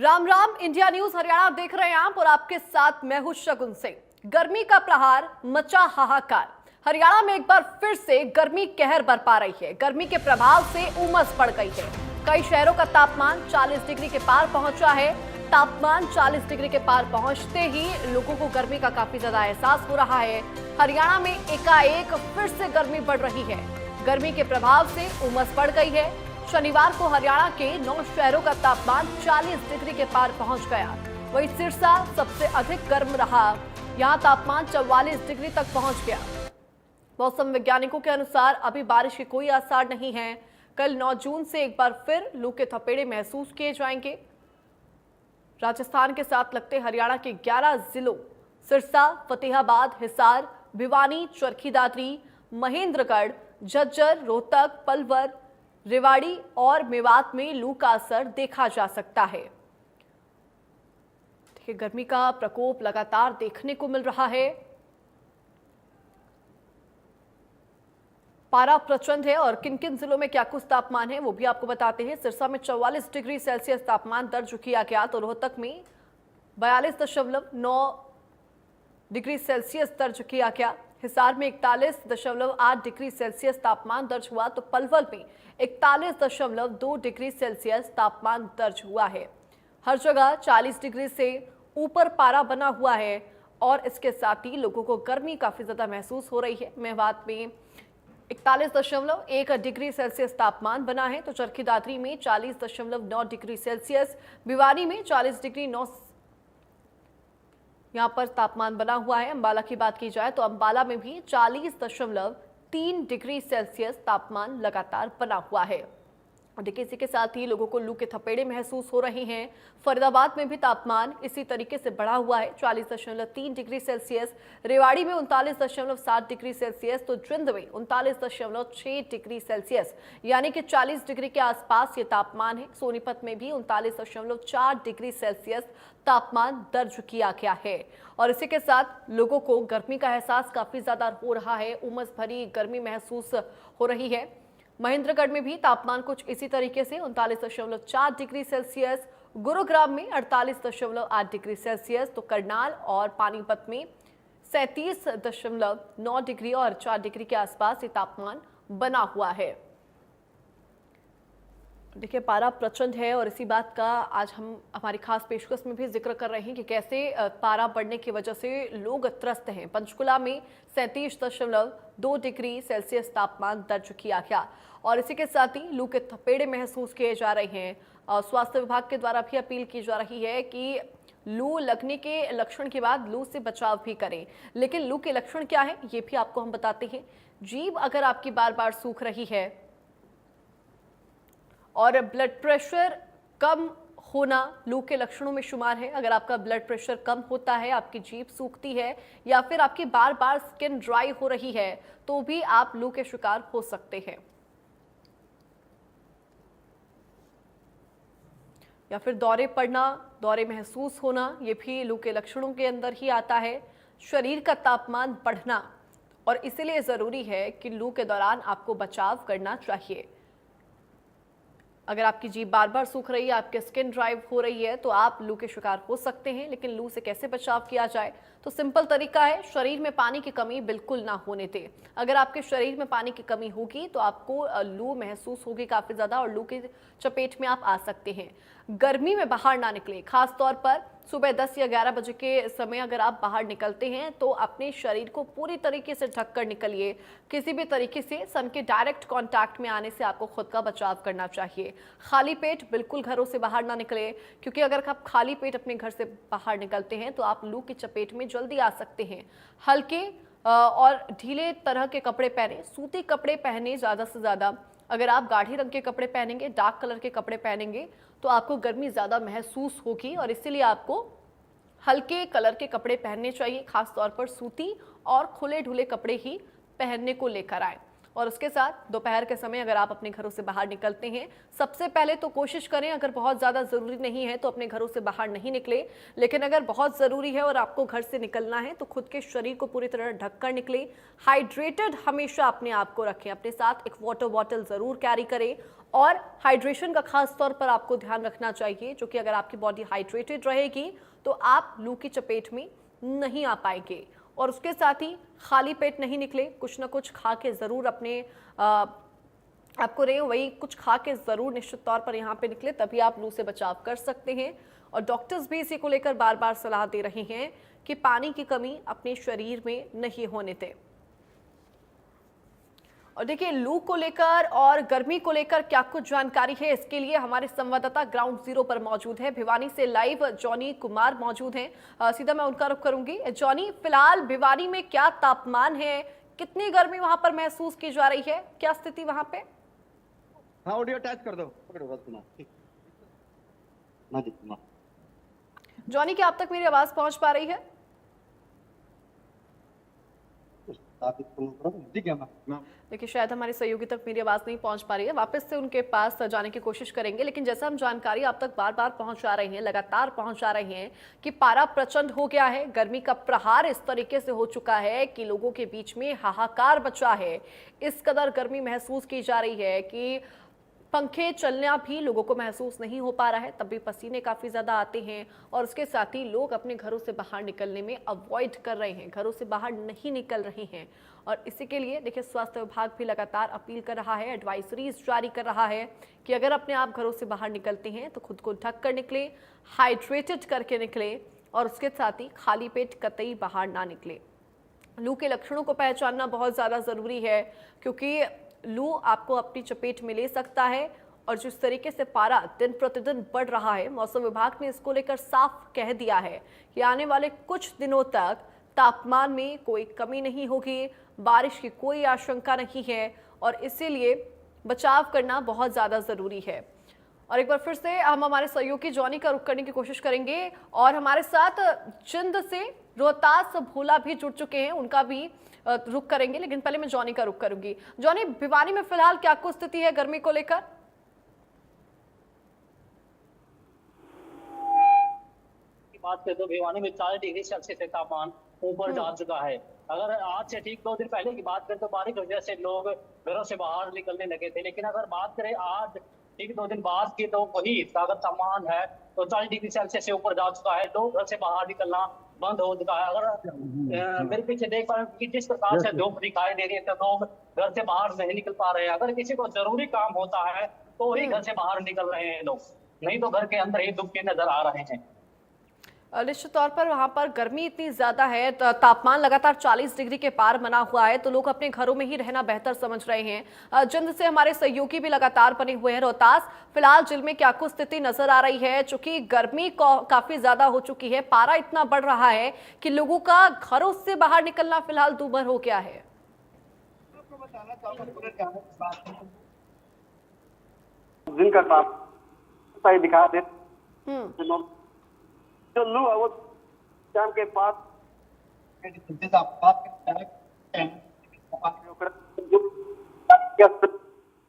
Ram Ram, India news Haryana देख रहे हैं आप और आपके साथ मैं हूं शगुन सिंह। गर्मी का प्रहार, मचा हाहाकार। हरियाणा में एक बार फिर से गर्मी कहर बरपा रही है। गर्मी के प्रभाव से उमस बढ़ गई है। कई शहरों का तापमान 40 डिग्री के पार पहुंचा है। तापमान 40 डिग्री के पार पहुंचते ही लोगों को गर्मी का काफी ज्यादा एहसास हो रहा है। हरियाणा में एकाएक फिर से गर्मी बढ़ रही है। गर्मी के प्रभाव से उमस बढ़ गई है। शनिवार को हरियाणा के 9 शहरों का तापमान 40 डिग्री के पार पहुंच गया। वहीं सिरसा सबसे अधिक गर्म रहा। यहां तापमान 44 डिग्री तक पहुंच गया। मौसम वैज्ञानिकों के अनुसार अभी बारिश के कोई आसार नहीं है। कल 9 जून से एक बार फिर लू के थपेड़े महसूस किए जाएंगे। राजस्थान के साथ लगते हरियाणा के 11 जिलों सिरसा, फतेहाबाद, हिसार, भिवानी, चरखी दादरी, महेंद्रगढ़, झज्जर, रोहतक, पलवल, रेवाड़ी और मेवात में लू का असर देखा जा सकता है। देखिए, गर्मी का प्रकोप लगातार देखने को मिल रहा है। पारा प्रचंड है और किन किन जिलों में क्या कुछ तापमान है वो भी आपको बताते हैं। सिरसा में 44 डिग्री सेल्सियस तापमान दर्ज किया गया तो रोहतक में 42.9 डिग्री सेल्सियस दर्ज किया गया। हिसार में 41.8 डिग्री सेल्सियस तापमान दर्ज हुआ तो पलवल में 41.2 डिग्री सेल्सियस तापमान दर्ज हुआ है। हर जगह 40 डिग्री से ऊपर पारा बना हुआ है और इसके साथ ही लोगों को गर्मी काफी ज्यादा महसूस हो रही है। मेवात में 41.1 डिग्री सेल्सियस तापमान बना है तो चरखी दादरी में 40.9 डिग्री सेल्सियस, भिवानी में 40 डिग्री 9 यहां पर तापमान बना हुआ है। अंबाला की बात की जाए तो अंबाला में भी 40.3 डिग्री सेल्सियस तापमान लगातार बना हुआ है। देखिए, इसी के साथ ही लोगों को लू के थपेड़े महसूस हो रहे हैं। फरीदाबाद में भी तापमान इसी तरीके से बढ़ा हुआ है, 40.3 डिग्री सेल्सियस। रेवाड़ी में 39.7 डिग्री सेल्सियस तो जिंद में 39.6 डिग्री सेल्सियस यानी कि 40 डिग्री के आसपास ये तापमान है। सोनीपत में भी 39.4 डिग्री सेल्सियस तापमान दर्ज किया गया है और इसी के साथ लोगों को गर्मी का एहसास काफी ज्यादा हो रहा है। उमस भरी गर्मी महसूस हो रही है। महेंद्रगढ़ में भी तापमान कुछ इसी तरीके से 39.4 डिग्री सेल्सियस, गुरुग्राम में 48.8 डिग्री सेल्सियस तो करनाल और पानीपत में 37.9 डिग्री और 4 डिग्री के आसपास ये तापमान बना हुआ है। देखिए, पारा प्रचंड है और इसी बात का आज हम हमारी खास पेशकश में भी जिक्र कर रहे हैं कि कैसे पारा बढ़ने की वजह से लोग त्रस्त हैं। पंचकुला में 37.2 डिग्री सेल्सियस तापमान दर्ज किया गया और इसी के साथ ही लू के थपेड़े महसूस किए जा रहे हैं। और स्वास्थ्य विभाग के द्वारा भी अपील की जा रही है कि लू लगने के लक्षण के बाद लू से बचाव भी करें। लेकिन लू के लक्षण क्या है ये भी आपको हम बताते हैं। जीभ अगर आपकी बार बार सूख रही है और ब्लड प्रेशर कम होना लू के लक्षणों में शुमार है। अगर आपका ब्लड प्रेशर कम होता है, आपकी जीभ सूखती है या फिर आपकी बार बार स्किन ड्राई हो रही है तो भी आप लू के शिकार हो सकते हैं। या फिर दौरे पड़ना, दौरे महसूस होना, ये भी लू के लक्षणों के अंदर ही आता है। शरीर का तापमान बढ़ना और इसीलिए जरूरी है कि लू के दौरान आपको बचाव करना चाहिए। अगर आपकी जीभ बार बार सूख रही है, आपकी स्किन ड्राई हो रही है तो आप लू के शिकार हो सकते हैं। लेकिन लू से कैसे बचाव किया जाए तो सिंपल तरीका है, शरीर में पानी की कमी बिल्कुल ना होने दें। अगर आपके शरीर में पानी की कमी होगी तो आपको लू महसूस होगी काफी ज्यादा और लू की चपेट में आप आ सकते हैं। गर्मी में बाहर ना निकले, खास तौर पर सुबह 10 या 11 बजे के समय अगर आप बाहर निकलते हैं तो अपने शरीर को पूरी तरीके से ढककर निकलिए। किसी भी तरीके से सन के डायरेक्ट कांटेक्ट में आने से आपको खुद का बचाव करना चाहिए। खाली पेट बिल्कुल घरों से बाहर ना निकले, क्योंकि अगर आप खाली पेट अपने घर से बाहर निकलते हैं तो आप लू की चपेट में जल्दी आ सकते हैं। हल्के और ढीले तरह के कपड़े पहने, सूती कपड़े पहने ज़्यादा से ज़्यादा। अगर आप गाढ़े रंग के कपड़े पहनेंगे, डार्क कलर के कपड़े पहनेंगे तो आपको गर्मी ज़्यादा महसूस होगी और इसीलिए आपको हल्के कलर के कपड़े पहनने चाहिए। खास तौर पर सूती और खुले ढुले कपड़े ही पहनने को लेकर आए। और उसके साथ दोपहर के समय अगर आप अपने घरों से बाहर निकलते हैं, सबसे पहले तो कोशिश करें, अगर बहुत ज़्यादा ज़रूरी नहीं है तो अपने घरों से बाहर नहीं निकले, लेकिन अगर बहुत ज़रूरी है और आपको घर से निकलना है तो खुद के शरीर को पूरी तरह ढककर निकले। हाइड्रेटेड हमेशा अपने आप को रखें, अपने साथ एक वाटर बॉटल ज़रूर कैरी करें और हाइड्रेशन का खास तौर पर आपको ध्यान रखना चाहिए, जो कि अगर आपकी बॉडी हाइड्रेटेड रहेगी तो आप लू की चपेट में नहीं आ पाएंगे। और उसके साथ ही खाली पेट नहीं निकले, कुछ ना कुछ खा के ज़रूर अपने आपको रहे वही कुछ खा के ज़रूर निश्चित तौर पर यहाँ पे निकले, तभी आप लू से बचाव कर सकते हैं। और डॉक्टर्स भी इसी को लेकर बार बार सलाह दे रहे हैं कि पानी की कमी अपने शरीर में नहीं होने दें। और देखिए, लू को लेकर और गर्मी को लेकर क्या कुछ जानकारी है, इसके लिए हमारे संवाददाता ग्राउंड जीरो पर मौजूद है। भिवानी से लाइव जॉनी कुमार मौजूद हैं। सीधा मैं उनका रुख करूंगी। जॉनी, फिलहाल भिवानी में क्या तापमान है, कितनी गर्मी वहां पर महसूस की जा रही है, क्या स्थिति वहां पे? हाँ, ऑडियो अटैच कर दो, पकड़ो बस सुना। जॉनी, क्या आप तक मेरी आवाज पहुंच पा रही है? देखिए, शायद हमारे सहयोगी तक मेरी आवाज नहीं पहुंच पा रही है, वापस से उनके पास जाने की कोशिश करेंगे। लेकिन जैसा हम जानकारी आप तक बार बार पहुंचा रहे हैं, लगातार पहुंचा रहे हैं कि पारा प्रचंड हो गया है, गर्मी का प्रहार इस तरीके से हो चुका है कि लोगों के बीच में हाहाकार मचा है। इस कदर गर्मी महसूस की जा रही है कि पंखे चलना भी लोगों को महसूस नहीं हो पा रहा है, तब भी पसीने काफ़ी ज़्यादा आते हैं। और उसके साथ ही लोग अपने घरों से बाहर निकलने में अवॉइड कर रहे हैं, घरों से बाहर नहीं निकल रहे हैं। और इसी के लिए देखिए, स्वास्थ्य विभाग भी लगातार अपील कर रहा है, एडवाइजरीज जारी कर रहा है कि अगर अपने आप घरों से बाहर निकलते हैं तो खुद को ढक कर निकले, हाइड्रेटेड करके निकले और उसके साथ ही खाली पेट कतई बाहर ना निकले। लू के लक्षणों को पहचानना बहुत ज़्यादा ज़रूरी है, क्योंकि लू आपको अपनी चपेट में ले सकता है। और जिस तरीके से पारा दिन प्रतिदिन बढ़ रहा है, मौसम विभाग ने इसको लेकर साफ कह दिया है कि आने वाले कुछ दिनों तक तापमान में कोई कमी नहीं होगी, बारिश की कोई आशंका नहीं है और इसीलिए बचाव करना बहुत ज़्यादा ज़रूरी है। और एक बार फिर से हम हमारे सहयोगी जॉनी का रुख करने की कोशिश करेंगे और हमारे साथ जिंद से रोहतास भोला भी जुड़ चुके हैं, उनका भी रुख करेंगे। लेकिन पहले मैं जॉनी का रुख करूंगी। जॉनी, भिवानी में फिलहाल क्या कुछ स्थिति है गर्मी को लेकर? बात करें तो भिवानी में 40 डिग्री सेल्सियस से तापमान ऊपर जा चुका है। अगर आज से ठीक 2 दिन पहले की बात करें तो बारिश की वजह से लोग घरों से बाहर निकलने लगे थे, लेकिन अगर बात करें आज ठीक 2 दिन बाद की तो वही अगर तापमान है तो 40 डिग्री सेल्सियस से ऊपर जा चुका है। लोग घर से बाहर निकलना बंद हो चुका है। अगर मेरे पीछे देख पा रहे हैं कि जिस प्रकार से धूप दिखाई दे रही है तो लोग घर से बाहर नहीं निकल पा रहे हैं। अगर किसी को जरूरी काम होता है तो ही घर से बाहर निकल रहे हैं लोग, नहीं तो घर के अंदर ही दुबके नजर आ रहे हैं। निश्चित तौर पर वहां पर गर्मी इतनी ज्यादा है, तापमान लगातार 40 डिग्री के पार बना हुआ है, तो लोग अपने घरों में ही रहना बेहतर समझ रहे हैं। जिंद से हमारे सहयोगी भी लगातार बने हुए हैं। रोहतास, फिलहाल जिले में क्या कुछ स्थिति नजर आ रही है? चूंकि गर्मी काफी ज्यादा हो चुकी है, पारा इतना बढ़ रहा है कि लोगों का घरों से बाहर निकलना फिलहाल दूभर हो गया है। दिन का तापमान दिखा दे जो लू है वो शाम के पास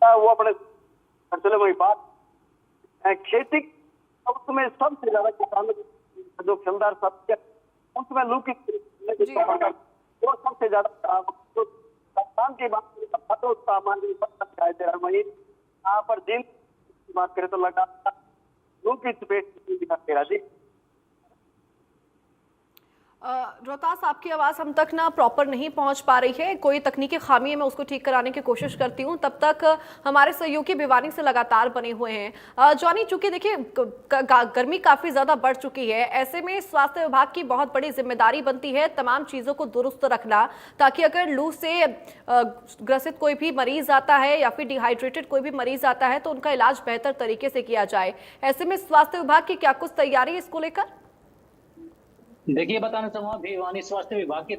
वो अपने चले वही बात खेती उसमें सबसे ज्यादा किसानों जो फलदार सब्जी उसमें लू की वो सबसे ज्यादा तापमान की बात तो तापमान दिखाई दे रहा है। वही यहाँ पर दिन की बात करें तो लगातार लू की चपेट दिखाई दे रहा जी। रोहतास, आपकी आवाज़ हम तक ना प्रॉपर नहीं पहुंच पा रही है, कोई तकनीकी खामी है, मैं उसको ठीक कराने की कोशिश करती हूं। तब तक हमारे सहयोगी भिवानी से लगातार बने हुए हैं। जॉनी, चूंकि देखिए गर्मी काफ़ी ज़्यादा बढ़ चुकी है, ऐसे में स्वास्थ्य विभाग की बहुत बड़ी जिम्मेदारी बनती है तमाम चीज़ों को दुरुस्त रखना, ताकि अगर लू से ग्रसित कोई भी मरीज आता है या फिर डिहाइड्रेटेड कोई भी मरीज आता है तो उनका इलाज बेहतर तरीके से किया जाए। ऐसे में स्वास्थ्य विभाग की क्या कुछ तैयारी है इसको लेकर? देखिए, बताना चाहूंगा भिवानी स्वास्थ्य विभाग की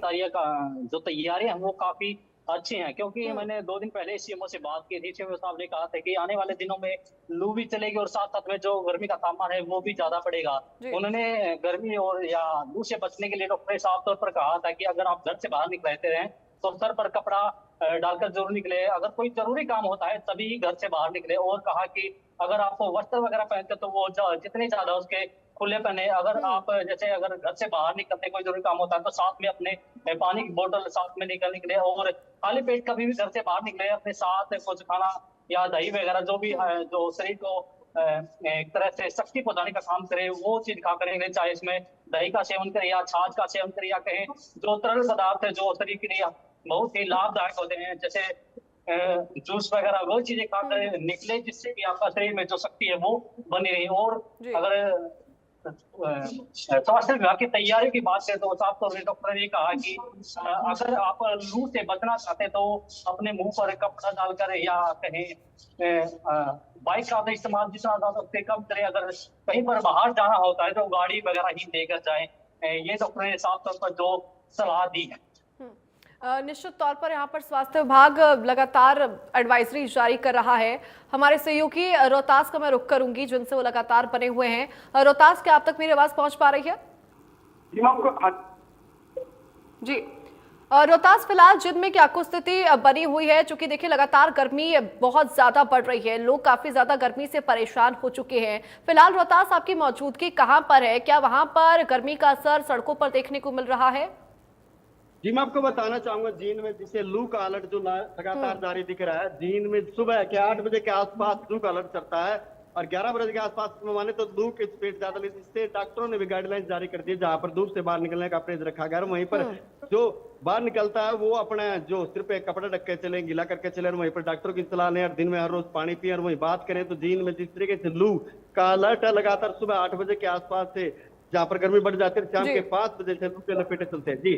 जो तैयारियां हैं वो काफी अच्छी हैं, क्योंकि मैंने 2 दिन पहले सीएमओ से बात की थी। सीएमओ साहब ने कहा था कि आने वाले दिनों में लू भी चलेगी और साथ साथ में जो गर्मी का तापमान है वो भी ज्यादा बढ़ेगा। उन्होंने गर्मी और या लू से बचने के लिए डॉक्टर ने साफ तौर पर कहा था कि अगर आप घर से बाहर निकलते हैं तो सर पर कपड़ा डालकर जरूर निकले। अगर कोई जरूरी काम होता है तभी घर से बाहर निकले। और कहा कि अगर आप वस्त्र वगैरह पहनते तो वो जितने ज्यादा उसके खुले पहने। अगर आप जैसे अगर घर से बाहर निकलते कोई जरूरी काम होता है तो साथ में अपने पानी की बोतल साथ में लेकर निकले। और खाली पेट कभी भी घर से बाहर निकले अपने साथ कुछ खाना या दही वगैरह जो भी है जो शरीर को एक तरह से शक्ति पहुंचाने का काम करे वो चीज खा करेंगे। चाहे इसमें दही का सेवन करें या छाछ का सेवन करें या कहें जो तरल पदार्थ है जो शरीर के लिए बहुत ही लाभदायक होते हैं जैसे जूस वगैरह वो चीजें खाकर निकले जिससे कि आपका शरीर में जो शक्ति है वो बनी रही। और अगर स्वास्थ्य विभाग की तैयारी की बात करें तो साफ तौर पर डॉक्टर ने कहा कि अगर आप लू से बचना चाहते तो अपने मुंह पर कपड़ा डालकर या कहें बाइक का इस्तेमाल जितना ज्यादा उससे कम करें। अगर कहीं पर बाहर जाना होता है तो गाड़ी वगैरह ही लेकर जाएं। ये डॉक्टर ने साफ तौर पर जो सलाह दी है। निश्चित तौर पर यहाँ पर स्वास्थ्य विभाग लगातार एडवाइजरी जारी कर रहा है। हमारे सहयोगी रोहतास का मैं रुख करूंगी जिनसे वो लगातार बने हुए हैं। रोहतास, क्या आप तक मेरी आवाज पहुंच पा रही है? जी रोहतास, फिलहाल जिन में क्या कुछ स्थिति बनी हुई है? चूंकि देखिए लगातार गर्मी बहुत ज्यादा बढ़ रही है, लोग काफी ज्यादा गर्मी से परेशान हो चुके हैं। फिलहाल रोहतास आपकी मौजूदगी कहाँ पर है? क्या वहां पर गर्मी का असर सड़कों पर देखने को मिल रहा है? जी मैं आपको बताना चाहूंगा जींद में जिसे लू का अलर्ट जो लगातार जारी दिख रहा है। जींद में सुबह के 8 बजे के आसपास लू का अलर्ट चलता है और 11 बजे के आसपास माने तो लू की स्पीड ज्यादा लेती है। इससे डॉक्टरों ने भी गाइडलाइंस जारी कर दी जहां पर धूप से बाहर निकलने का परहेज रखा गया। वहीं पर जो बाहर निकलता है वो अपने जो सिर पे कपड़ा ढक के चले, गीला करके चले। वहीं पर डॉक्टरों की सलाह लें और दिन में हर रोज पानी पिए। और वहीं बात करें तो जींद में जिस तरीके से लू का अलर्ट है लगातार सुबह 8 बजे के आसपास से जहाँ पर गर्मी बढ़ जाती है शाम के 5 बजे से लू के लपेटे चलते हैं। जी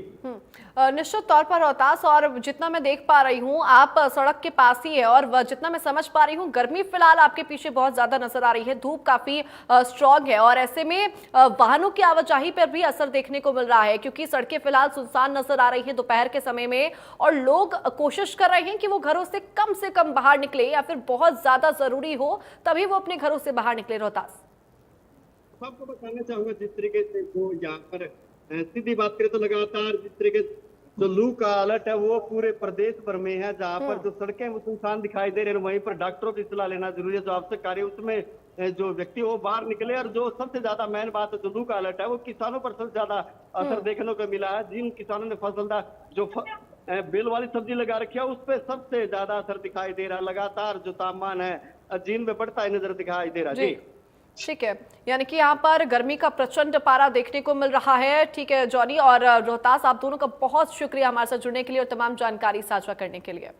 निश्चित तौर पर रोहतास, और जितना मैं देख पा रही हूँ आप सड़क के पास ही है और जितना मैं समझ पा रही हूँ गर्मी फिलहाल आपके पीछे बहुत ज्यादा नजर आ रही है, धूप काफी स्ट्रांग है और ऐसे में वाहनों की आवाजाही पर भी असर देखने को मिल रहा है क्योंकि सड़कें फिलहाल सुनसान नजर आ रही है दोपहर के समय में और लोग कोशिश कर रहे हैं कि वो घरों से कम बाहर निकले या फिर बहुत ज्यादा जरूरी हो तभी वो अपने घरों से बाहर निकले। रोहतास, आपको बताना चाहूंगा जिस तरीके से वो यहाँ पर सीधी बात करें तो लगातार जिस तरीके से जो लू का अलर्ट है वो पूरे प्रदेश भर में है। जहाँ पर जो सड़कें वो सुनसान दिखाई दे रही है वहीं पर डॉक्टरों की सलाह लेना जरूरी है। जो आवश्यक कार्य उसमें जो व्यक्ति वो बाहर निकले। और जो सबसे ज्यादा मेन बात है जो लू का अलर्ट है वो किसानों पर सबसे ज्यादा असर देखने को मिला है। जिन किसानों ने फसलदार जो बेल वाली सब्जी लगा रखी है उस पर सबसे ज्यादा असर दिखाई दे रहा है। लगातार जो तापमान है जीन में बढ़ता ही नजर दिखाई दे रहा है। जी ठीक है, यानी कि यहाँ पर गर्मी का प्रचंड पारा देखने को मिल रहा है। ठीक है जॉनी और रोहतास, आप दोनों का बहुत शुक्रिया हमारे साथ जुड़ने के लिए और तमाम जानकारी साझा करने के लिए।